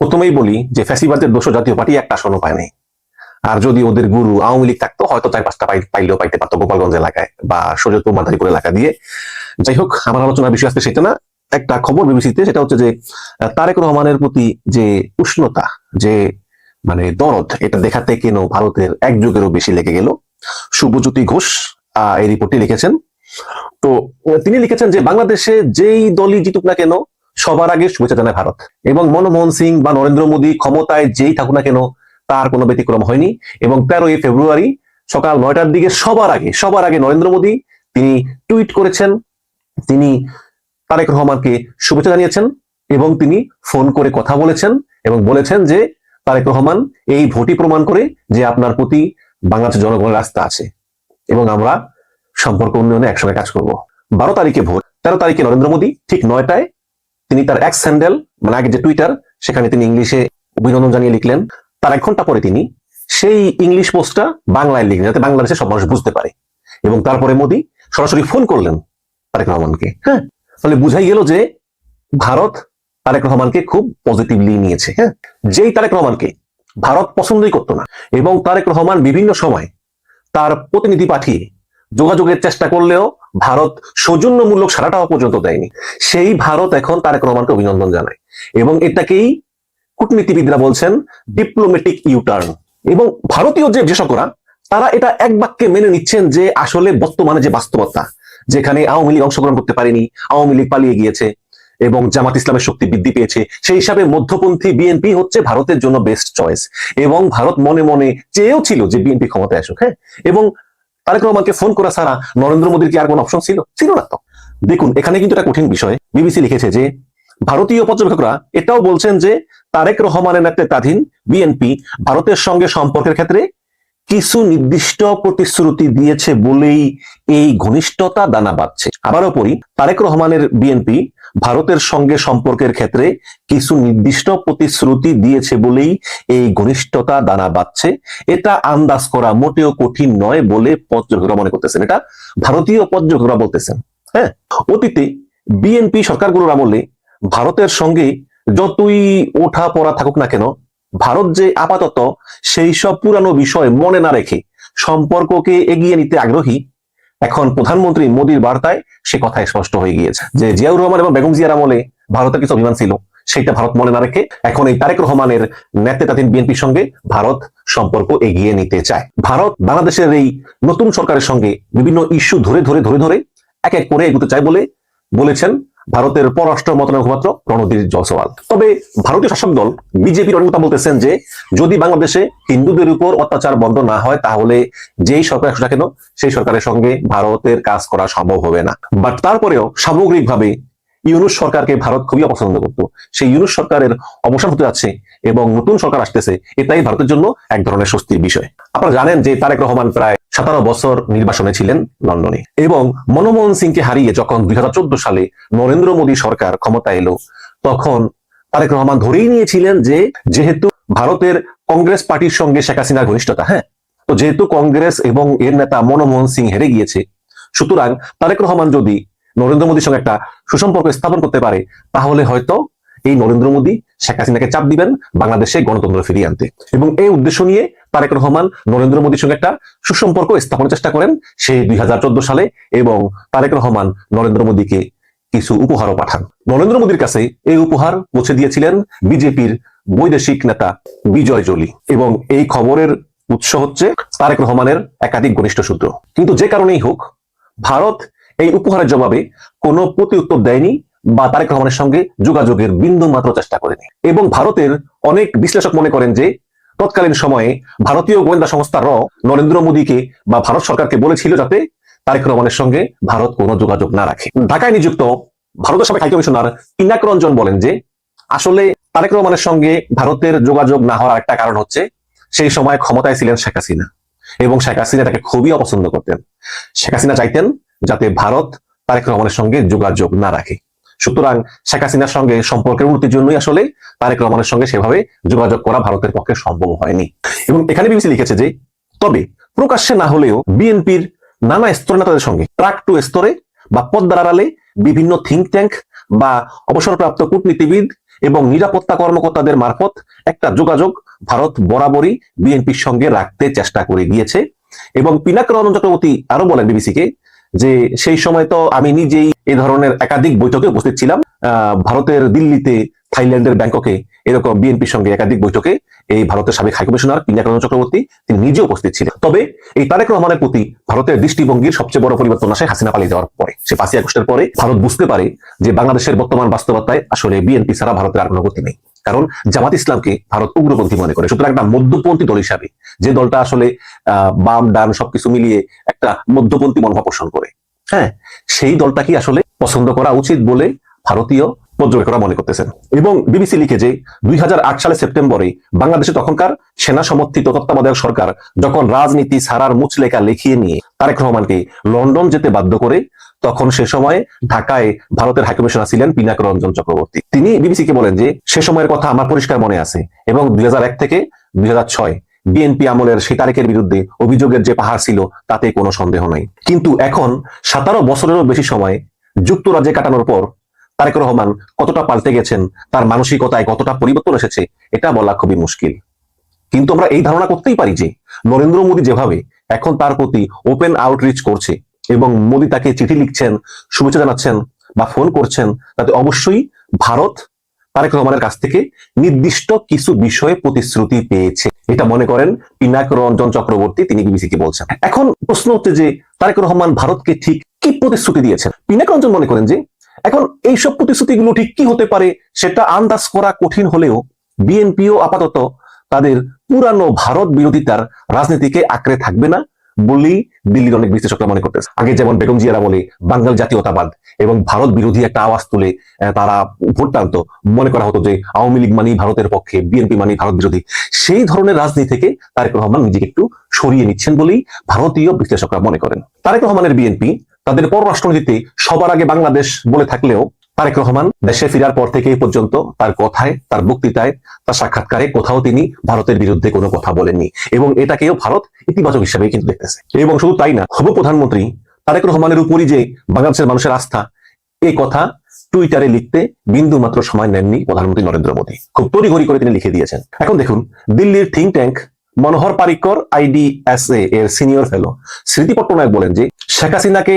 প্রথমেই বলি যে ফ্যাসিবাদের দোষ জাতীয় পার্টি একটা আসনও পায় নাই। আর যদি ওদের গুরু আওয়ামী লীগ থাকতো হয়তো 4-5টা পাইলেও পাইতে পারতো গোপালগঞ্জ এলাকায় বা সৈয়দপুর মাদারীপুর এলাকা দিয়ে। যাই হোক, আমার আলোচনার বিষয় আসতে সেটা না। একটা খবর বিবিসিতে, সেটা হচ্ছে যে তারেক রহমানের প্রতি যে উষ্ণতা, যে মানে দরদ, এটা দেখাতে কেন ভারতের এক যুগেরও বেশি লেগে গেল। শুভজ্যোতি ঘোষ এই রিপোর্টটি লিখেছেন। তো তিনি লিখেছেন যে বাংলাদেশে যেই দলই জিতুক না কেন সবার আগে শুভেচ্ছা জানায় ভারত, এবং মনমোহন সিং বা নরেন্দ্র মোদী ক্ষমতায় যেই থাকুক না কেন তার কোনো ব্যতিক্রম হয়নি। এবং 13ই ফেব্রুয়ারি সকাল 9টার দিকে সবার আগে নরেন্দ্র মোদী তিনি টুইট করেছেন, তিনি তারেক রহমানকে শুভেচ্ছা জানিয়েছেন এবং তিনি ফোন করে কথা বলেছেন এবং বলেছেন যে তারেক রহমান, এই ভোটই প্রমাণ করে যে আপনার প্রতি বাংলাদেশের জনগণের আস্থা আছে এবং আমরা সম্পর্ক উন্নয়নে একসঙ্গে কাজ করব। 12 তারিখে ভোট, 13 তারিখে নরেন্দ্র মোদী ঠিক 9টায় তিনি তার এক্স হ্যান্ডেল, মানে আগে যে টুইটার, সেখানে তিনি ইংলিশে অভিনন্দন জানিয়ে লিখলেন। তার 1 ঘন্টা পরে তিনি সেই ইংলিশ পোস্টটা বাংলায় লিখলেন যাতে বাংলাদেশের সব মানুষ বুঝতে পারে। এবং তারপরে মোদী সরাসরি ফোন করলেন তারেক রহমানকে। হ্যাঁ, তাহলে বুঝাই গেল যে ভারত তারেক রহমানকে খুব পজিটিভলি নিয়েছে। হ্যাঁ, যেই তারেক রহমানকে ভারত পছন্দই করতো না এবং তারেক রহমান বিভিন্ন সময় তার প্রতিনিধি পাঠিয়ে যোগাযোগের চেষ্টা করলেও ভারত সৌজন্যমূলক সারাটাও পর্যন্ত দেয়নি, সেই ভারত এখন তারেক রহমানকে অভিনন্দন জানায় এবং এটাকেই কূটনীতিবিদরা বলছেন ডিপ্লোম্যাটিক ইউটার্ন। এবং ভারতীয় যে বিশেষজ্ঞরা তারা এটা এক বাক্যে মেনে নিচ্ছেন যে আসলে বর্তমানে যে বাস্তবতা, যেখানে আওয়ামী লীগ অংশগ্রহণ করতে পারেনি, আওয়ামী লীগ পালিয়ে গিয়েছে এবং জামাত ইসলামের শক্তি বৃদ্ধি পেয়েছে, সেই হিসাবে মধ্যপন্থী বিএনপি হচ্ছে ভারতের জন্য বেস্ট চয়েস। এবং ভারত মনে মনে চেয়েও ছিল যে বিএনপি ক্ষমতায় আসুক। হ্যাঁ, এবং তারেক রহমানকে ফোন করা ছাড়া নরেন্দ্র মোদীর কি আর কোন অপশন ছিল না? তো দেখুন, এখানে কিন্তু একটা কঠিন বিষয়। বিবিসি লিখেছে যে ভারতীয় পর্যবেক্ষকরা এটাও বলছেন যে তারেক রহমানের নেতৃত্বাধীন বিএনপি ভারতের সঙ্গে সম্পর্কের ক্ষেত্রে কিছু নির্দিষ্ট প্রতিশ্রুতি দিয়েছে বলেই এই ঘনিষ্ঠতা দানা বাঁধছে। আবারও পড়ি, তারেক রহমানের বিএনপি ভারতের সঙ্গে সম্পর্কের ক্ষেত্রে কিছু নির্দিষ্ট প্রতিশ্রুতি দিয়েছে বলেই এই ঘনিষ্ঠতা দানা বাঁধছে। এটা আন্দাজ করা মোটেও কঠিন নয় বলে পর্যবেক্ষকরা মনে করতেছেন। এটা ভারতীয় পর্যবেক্ষকরা বলতেছেন। হ্যাঁ, অতীতে বিএনপি সরকারগুলোর আমলে ভারতের সঙ্গে যতই ওঠা পড়া থাকুক না কেন, ভারত যে আপাতত সেই সব পুরানো বিষয় মনে না রেখে সম্পর্ককে এগিয়ে নিতে আগ্রহী, এখন প্রধানমন্ত্রী মোদীর বার্তায় সে কথা স্পষ্ট হয়ে গিয়েছে যে জিয়াউর রহমান এবং বেগম জিয়ার আমলে ভারতের কিছু অভিমান ছিল, সেটা ভারত মনে না রেখে এখন এই তারেক রহমানের নেতৃত্বাধীন বিএনপির সঙ্গে ভারত সম্পর্ক এগিয়ে নিতে চায়। ভারত বাংলাদেশের এই নতুন সরকারের সঙ্গে বিভিন্ন ইস্যু ধরে এক এক করে এগোতে চায় বলে বলেছেন ভারতের পররাষ্ট্র মন্ত্রণালয়ের মুখপাত্র রণধীর জয়সওয়াল। তবে ভারতীয় শাসক দল বিজেপির অনেক নেতা বলতেছেন যে যদি বাংলাদেশে হিন্দুদের উপর অত্যাচার বন্ধ না হয় তাহলে যেই সরকার আসুক না কেন সেই সরকারের সঙ্গে ভারতের কাজ করা সম্ভব হবে না। বাট তারপরেও সামগ্রিকভাবে ইউনূস সরকারকে ভারত খুবই অপছন্দ করত। সেই ইউনূস সরকারের অবসান হতে যাচ্ছে এবং নতুন সরকার আসতেছে, এটাই ভারতের জন্য এক ধরনের স্বস্তির বিষয়। আপনারা জানেন যে তারেক রহমান প্রায় 17 বছর নির্বাসনে ছিলেন লন্ডনে এবং মনমোহন সিংকে হারিয়ে যখন 2014 সালে নরেন্দ্র মোদী সরকার ক্ষমতা এলো, তখন তারেক রহমান ধরেই নিয়েছিলেন যে যেহেতু ভারতের কংগ্রেস পার্টির সঙ্গে শেখ হাসিনার ঘনিষ্ঠতা, হ্যাঁ, তো যেহেতু কংগ্রেস এবং এর নেতা মনমোহন সিং হেরে গিয়েছে, সুতরাং তারেক রহমান যদি নরেন্দ্র মোদীর সঙ্গে একটা সুসম্পর্ক স্থাপন করতে পারে তাহলে হয়তো এই নরেন্দ্র মোদী শেখ হাসিনাকে চাপ দিবেন বাংলাদেশে গণতন্ত্র ফিরিয়ে আনতে। এবং এই উদ্দেশ্য নিয়ে তারেক রহমান নরেন্দ্র মোদীর সঙ্গে একটা সুসম্পর্ক স্থাপনের চেষ্টা করেন সেই 2014 সালে এবং তারেক রহমান নরেন্দ্র মোদীকে কিছু উপহারও পাঠান। নরেন্দ্র মোদীর কাছে এই উপহার পৌঁছে দিয়েছিলেন বিজেপির বৈদেশিক নেতা বিজয় জোলি এবং এই খবরের উৎস হচ্ছে তারেক রহমানের একাধিক ঘনিষ্ঠ সূত্র। কিন্তু যে কারণেই হোক, ভারত এই উপহারের জবাবে কোনো প্রতি উত্তর দেয়নি বা তারেক রহমানের সঙ্গে যোগাযোগের বিন্দু মাত্র চেষ্টা করেনি। এবং ভারতের অনেক বিশ্লেষক মনে করেন যে তৎকালীন সময়ে ভারতীয় গোয়েন্দা সংস্থা র নরেন্দ্র মোদীকে বা ভারত সরকারকে বলেছিল যাতে তারেক রহমানের সঙ্গে ভারত কোনো যোগাযোগ না রাখে। ঢাকায় নিযুক্ত ভারতের সাবেক হাইকমিশনার পিনাক রঞ্জন বলেন যে আসলে তারেক রহমানের সঙ্গে ভারতের যোগাযোগ না হওয়ার একটা কারণ হচ্ছে সেই সময় ক্ষমতায় ছিলেন শেখ হাসিনা এবং শেখ হাসিনা তাকে খুবই অপছন্দ করতেন। শেখ হাসিনা চাইতেন যাতে ভারত তারেক রহমানের সঙ্গে যোগাযোগ না রাখে। সুতরাং শেখ হাসিনার সঙ্গে সম্পর্কের উন্নতির জন্যই আসলে তারেক রহমানের সঙ্গে সেভাবে যোগাযোগ করা ভারতের পক্ষে সম্ভব হয়নি। এবং এখানে বিবিসি লিখেছে যে তবে প্রকাশ্যে না হলেও বিএনপির নানা স্তরের নেতাদের সঙ্গে ট্রাক টু স্তরে বা পদ্মার আড়ালে বিভিন্ন থিঙ্ক ট্যাঙ্ক বা অবসরপ্রাপ্ত কূটনীতিবিদ এবং নিরাপত্তা কর্মকর্তাদের মারফত একটা যোগাযোগ ভারত বরাবরই বিএনপির সঙ্গে রাখতে চেষ্টা করে গিয়েছে। এবং পিনাক রঞ্জন চক্রবর্তী আরো বলেন বিবিসিকে যে সেই সময় তো আমি নিজেই এই ধরনের একাধিক বৈঠকে উপস্থিত ছিলাম, ভারতের দিল্লিতে, থাইল্যান্ডের ব্যাংককে এরকম বিএনপির সঙ্গে একাধিক বৈঠকে এই ভারতের সাবেক হাইকমিশনার পিনাক রঞ্জন চক্রবর্তী তিনি নিজে উপস্থিত ছিলেন। তবে এই তারেক রহমানের প্রতি ভারতের দৃষ্টিভঙ্গির সবচেয়ে বড় পরিবর্তন আসে হাসিনা পালিয়ে যাওয়ার পরে। সে 5ই আগস্টের পরে ভারত বুঝতে পারে যে বাংলাদেশের বর্তমান বাস্তবতায় আসলে বিএনপি ছাড়া ভারতের আর কোনো গতি নেই। কারণ জামাত ইসলামকে ভারত উগ্রপন্থী মনে করে। সুতরাং একটা মধ্যপন্থী দল হিসাবে যে দলটা আসলে বাম ডান সবকিছু মিলিয়ে একটা মধ্যপন্থী মনোভাব পোষণ করে, হ্যাঁ, সেই দলটাকে আসলে পছন্দ করা উচিত বলে ভারতীয় পর্যবেক্ষকরা মনে করতেছেন। এবং বিবিসি লিখে যে 2008 সালের সেপ্টেম্বরে বাংলাদেশে তখনকার সেনা সমর্থিত তত্ত্বাবধায়ক সরকার যখন রাজনীতি ছাড়ার মুচলেখা লিখিয়ে নিয়ে তারেক রহমানকে লন্ডন যেতে বাধ্য করে, তখন সে সময় ঢাকায় ভারতের হাইকমিশনার ছিলেন পিনাক রঞ্জন চক্রবর্তী। তিনি বিবিসিকে বলেন যে সে সময়ের কথা আমার পরিষ্কার মনে আছে এবং 2001 থেকে 2006 বিএনপি আমলের সেই তারেকের বিরুদ্ধে অভিযোগের যে পাহাড় ছিল তাতে কোনো সন্দেহ নাই। কিন্তু এখন 17 বছরেরও বেশি সময় যুক্তরাজ্যে কাটানোর পর তারেক রহমান কতটা পাল্টে গেছেন, তার মানসিকতায় কতটা পরিবর্তন এসেছে, এটা বলা খুবই মুশকিল। কিন্তু আমরা এই ধারণা করতেই পারি যে নরেন্দ্র মোদী যেভাবে এখন তার প্রতি ওপেন আউটরিচ করছে এবং মোদী তাকে চিঠি লিখছেন, শুভেচ্ছা জানাচ্ছেন বা ফোন করছেন, তাতে অবশ্যই ভারত তারেক রহমানের কাছ থেকে নির্দিষ্ট কিছু বিষয়ে প্রতিশ্রুতি পেয়েছে, এটা মনে করেন পিনাক রঞ্জন চক্রবর্তী, তিনি বিবিসিকে বলছেন। এখন প্রশ্ন হচ্ছে যে তারেক রহমান ভারতকে ঠিক কি প্রতিশ্রুতি দিয়েছেন। পিনাক রঞ্জন মনে করেন যে এখন এইসব প্রতিশ্রুতিগুলো ঠিক কি হতে পারে সেটা আন্দাজ করা কঠিন হলেও বিএনপিও আপাতত তাদের পুরানো ভারত বিরোধিতার রাজনীতিকে আঁকড়ে থাকবে না বলেই দিল্লির অনেক বিশ্লেষকরা মনে করতেছে। আগে যেমন বেগম জিয়ার আমলে বাঙাল জাতীয়তাবাদ এবং ভারত বিরোধী একটা আওয়াজ তুলে তারা ভোট টানত, মনে করা হতো যে আওয়ামী লীগ মানেই ভারতের পক্ষে, বিএনপি মানেই ভারত বিরোধী। সেই ধরনের রাজনীতি থেকে তারেক রহমান নিজেকে একটু সরিয়ে নিচ্ছেন বলেই ভারতীয় বিশ্লেষকরা মনে করেন। তারেক রহমানের বিএনপি তাদের পররাষ্ট্রনীতিতে সবার আগে বাংলাদেশ বলে থাকলেও তারেক রহমান দেশে ফেরার পর থেকে পর্যন্ত তার কথায়, তার বক্তৃতায়, তার সাক্ষাৎকারে কোথাও তিনি ভারতের বিরুদ্ধে কোনো কথা বলেননি এবং এটাকেও ভারত ইতিবাচক হিসেবে কিন্তু দেখতেছে। এবং শুধু তাই না, হবু প্রধানমন্ত্রী তারেক রহমানের উপরই যে বাংলাদেশের মানুষের আস্থা, এই কথা টুইটারে লিখতে বিন্দু মাত্র সময় নেননি প্রধানমন্ত্রী নরেন্দ্র মোদী। খুব তড়িঘড়ি করে তিনি লিখে দিয়েছেন। এখন দেখুন, দিল্লির থিঙ্ক ট্যাঙ্ক মনোহর পারিক্কর IDSA এর সিনিয়র ফেলো স্মৃতি পট্টনায়ক বলেন যে শেখ হাসিনাকে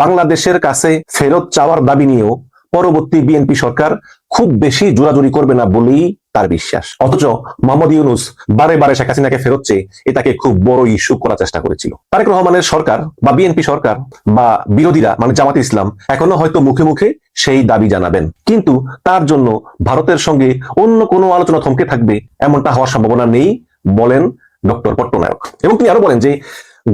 বাংলাদেশের কাছে ফেরত চাওয়ার দাবি নিয়েও পরবর্তী বিএনপি সরকার খুব বেশি জোরাজুরি করবে না বলেই তার বিশ্বাস। অথচ মোহাম্মদ ইউনূস বারে বারে শেখ হাসিনাকে ফেরত চেয়ে এটাকে খুব বড় ইস্যু করার চেষ্টা করেছিল। তারেক রহমানের সরকার বা বিএনপি সরকার বা বিরোধীরা মানে জামাত ইসলাম এখনো হয়তো মুখে মুখে সেই দাবি জানাবেন, কিন্তু তার জন্য ভারতের সঙ্গে অন্য কোনো আলোচনা থমকে থাকবে এমনটা হওয়ার সম্ভাবনা নেই বলেন ডক্টর পট্টনায়ক। এবং তিনি আরো বলেন যে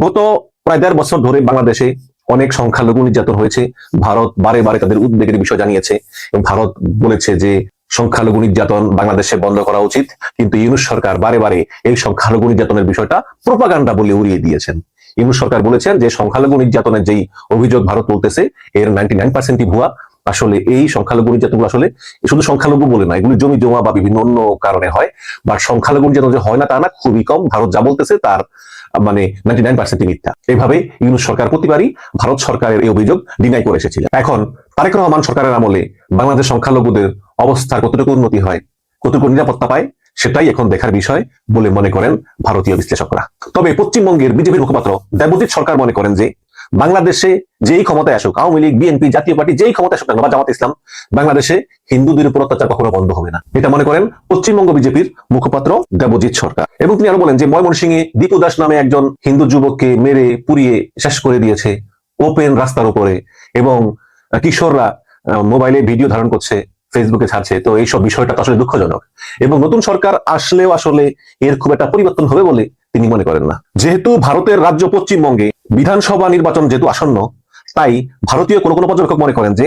গত প্রায় 1.5 বছর ধরে বাংলাদেশে অনেক সংখ্যালঘু নির্যাতন হয়েছে। ভারত বারে বারে তাদের উদ্বেগের বিষয় জানিয়েছে এবং ভারত বলেছে যে সংখ্যালঘু নির্যাতন বাংলাদেশে বন্ধ করা উচিত, কিন্তু ইউনূস সরকার বারে বারে এই সংখ্যালঘু নির্যাতনের বিষয়টা প্রোপাগান্ডা বলে উড়িয়ে দিয়েছেন। ইউনূস সরকার বলেছেন যে সংখ্যালঘু নির্যাতনের যেই অভিযোগ ভারত বলতেছে এর 99% ভুয়া। আসলে এই সংখ্যালঘু নির্যাতনগুলো আসলে শুধু সংখ্যালঘু বলে না, এগুলি জমি জমা বা বিভিন্ন অন্য কারণে হয়, বা সংখ্যালঘু নির্যাতন যে হয় না তা না, খুবই কম। ভারত যা বলতেছে তার মানে 99% মিথ্যা। এইভাবে ইউনূস সরকার প্রতিবারই ভারত সরকারের এই অভিযোগ ডিনাই করে এসেছিল। এখন তারেক রহমান সরকারের আমলে বাংলাদেশ সংখ্যালঘুদের অবস্থার কতটুকু উন্নতি হয়, কতটুকু নিরাপত্তা পায়, সেটাই এখন দেখার বিষয় বলে মনে করেন ভারতীয় বিশ্লেষকরা। তবে পশ্চিমবঙ্গের বিজেপির মুখপাত্র দেবজিৎ সরকার মনে করেন যে বাংলাদেশে যেই ক্ষমতায় আসুক, আওয়ামী লীগ, বিএনপি, জাতীয় পার্টি যেই ক্ষমতায় আসুক বা জামাত ইসলাম, বাংলাদেশে হিন্দুদের উপর অত্যাচার কখনো বন্ধ হবে না, এটা মনে করেন পশ্চিমবঙ্গ বিজেপির মুখপাত্র দেবজিৎ সরকার। এবং তিনি আরো বলেন যে ময়মনসিংহে দীপু দাস নামে একজন হিন্দু যুবককে মেরে পুড়িয়ে শেষ করে দিয়েছে ওপেন রাস্তার উপরে, এবং কিশোররা মোবাইলে ভিডিও ধারণ করছে, ফেসবুকে ছাড়ছে। তো এইসব বিষয়টা তো আসলে দুঃখজনক এবং নতুন সরকার আসলেও আসলে এর খুব একটা পরিবর্তন হবে বলে তিনি মনে করেন না। যেহেতু ভারতের রাজ্য পশ্চিমবঙ্গে বিধানসভা নির্বাচন যেহেতু আসন্ন, তাই ভারতীয় কোনো কোনো পর্যবেক্ষক মনে করেন যে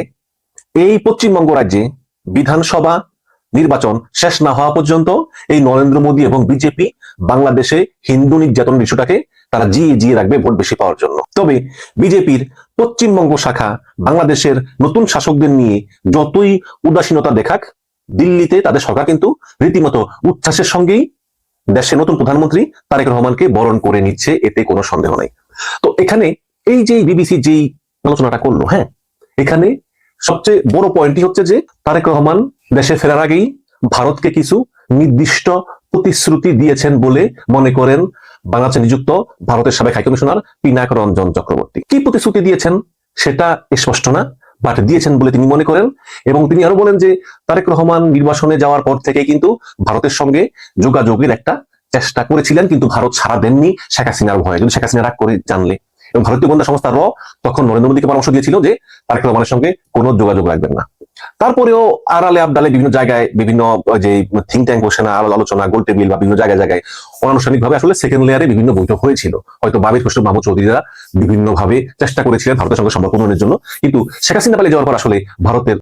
এই পশ্চিমবঙ্গ রাজ্যে বিধানসভা নির্বাচন শেষ না হওয়া পর্যন্ত এই নরেন্দ্র মোদী এবং বিজেপি বাংলাদেশে হিন্দু নির্যাতন ইস্যুটাকে তারা জিয়ে রাখবে ভোট বেশি পাওয়ার জন্য। তবে বিজেপির পশ্চিমবঙ্গ শাখা বাংলাদেশের নতুন শাসকদের নিয়ে যতই উদাসীনতা দেখাক, দিল্লিতে তাদের সরকার কিন্তু রীতিমতো উচ্ছ্বাসের সঙ্গেই দেশের নতুন প্রধানমন্ত্রী তারেক রহমানকে বরণ করে নিচ্ছে, এতে কোনো সন্দেহ নাই। তো এখানে এই যে বিবিসি যেই আলোচনাটা করলো, হ্যাঁ, এখানে সবচেয়ে বড় পয়েন্টই হচ্ছে যে তারেক রহমান দেশে ফেরার আগেই ভারতকে কিছু নির্দিষ্ট প্রতিশ্রুতি দিয়েছেন বলে মনে করেন বাংলাদেশে নিযুক্ত ভারতের সাবেক হাইকমিশনার পিনাক রঞ্জন চক্রবর্তী। কি প্রতিশ্রুতি দিয়েছেন সেটা স্পষ্ট না, বাট দিয়েছেন বলে তিনি মনে করেন। এবং তিনি আরো বলেন যে তারেক রহমান নির্বাসনে যাওয়ার পর থেকে কিন্তু ভারতের সঙ্গে যোগাযোগের একটা চেষ্টা করেছিলেন, কিন্তু ভারত সাড়া দেননি শেখ হাসিনার ভয়ে, যদি শেখ হাসিনা রাগ করে জানলে। এবং ভারতীয় গোয়েন্দা সংস্থা র তখন নরেন্দ্র মোদীকে পরামর্শ দিয়েছিল যে তারেক রহমানের সঙ্গে কোনো যোগাযোগ রাখবেন না। তারপরেও আড়ালে আবডালে বিভিন্ন জায়গায় বিভিন্ন যে থিঙ্ক ট্যাঙ্ক বসে না, আলোচনা, গোল টেবিল বা বিভিন্ন জায়গায় জায়গায় অনানুষ্ঠানিকভাবে আসলে সেকেন্ড লেয়ারে বিভিন্ন বৈঠক হয়েছিল। হয়তো বাবির খসরু মাহমুদ চৌধুরীরা বিভিন্ন ভাবে চেষ্টা করেছিলেন ভারতের সঙ্গে সম্পর্ক উন্নয়নের জন্য, কিন্তু শেখ হাসিনা পালিয়ে যাওয়ার পর আসলে ভারতের